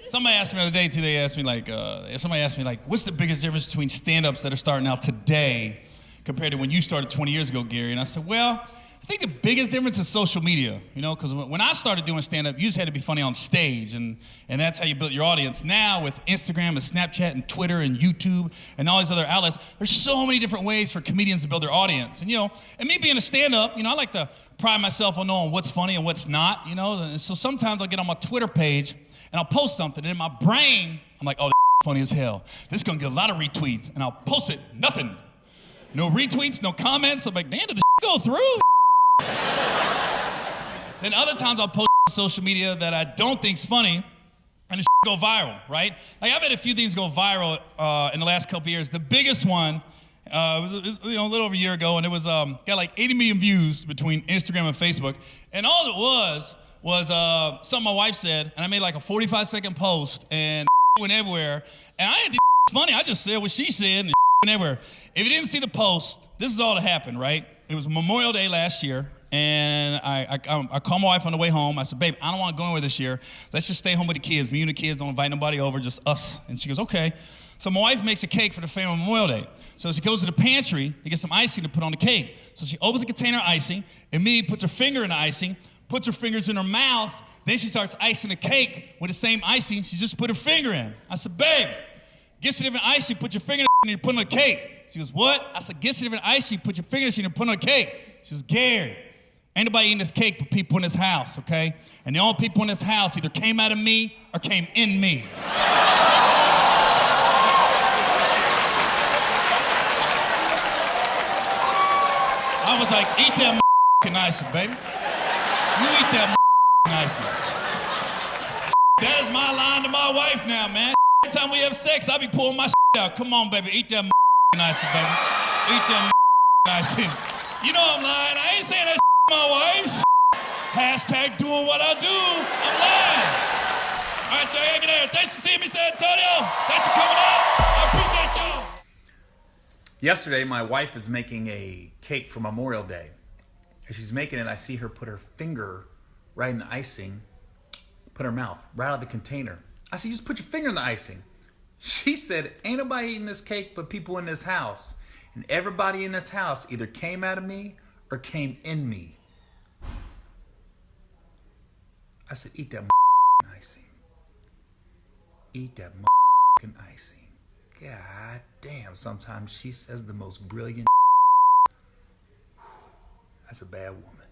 Somebody asked me the other day, too, somebody asked me, what's the biggest difference between stand-ups that are starting out today compared to when you started 20 years ago, Gary? And I said, well, I think the biggest difference is social media, because when I started doing stand-up, you just had to be funny on stage, and that's how you built your audience. Now, with Instagram and Snapchat and Twitter and YouTube and all these other outlets, there's so many different ways for comedians to build their audience. And, and me being a stand-up, I like to pride myself on knowing what's funny and what's not, and so sometimes I'll get on my Twitter page, and I'll post something, and in my brain, I'm like, oh, this funny as hell. This is gonna get a lot of retweets, and I'll post it, nothing. No retweets, no comments. I'm like, damn, did this go through? Then other times I'll post on social media that I don't think's funny, and it go viral, right? I've had a few things go viral in the last couple years. The biggest one was a little over a year ago, and it was got like 80 million views between Instagram and Facebook. And all it was something my wife said, and I made like a 45-second post, and went everywhere. And I didn't think it was funny. I just said what she said, and went everywhere. If you didn't see the post, this is all that happened, right? It was Memorial Day last year, and I called my wife on the way home. I said, babe, I don't want to go anywhere this year. Let's just stay home with the kids. Me and the kids, don't invite nobody over, just us. And she goes, okay. So my wife makes a cake for the family on Memorial Day. So she goes to the pantry to get some icing to put on the cake. So she opens a container of icing, immediately puts her finger in the icing, puts her fingers in her mouth, then she starts icing the cake with the same icing she just put her finger in. I said, babe, get some different icing, put your finger in and you put it on the cake. She goes, what? I said, get some different icing, put your finger in and put it on the cake. She goes, Gary, ain't nobody eating this cake but people in this house, okay? And the only people in this house either came out of me or came in me. I was like, eat that icing, baby. You eat that icing. That is my line to my wife now, man. Every time we have sex, I be pulling my out. Come on, baby, eat that icing, baby. Eat that icing. You know I'm lying. I ain't saying that to my wife. Hashtag doing what I do. I'm lying. All right, so I gotta get out. Thanks for seeing me, San Antonio. Thanks for coming out. I appreciate y'all. Yesterday, my wife is making a cake for Memorial Day. As she's making it, I see her put her finger right in the icing, put her mouth right out of the container. I said, just put your finger in the icing. She said, ain't nobody eating this cake but people in this house. And everybody in this house either came out of me or came in me. I said, eat that icing. Eat that icing. God damn, sometimes she says the most brilliant. That's a bad woman.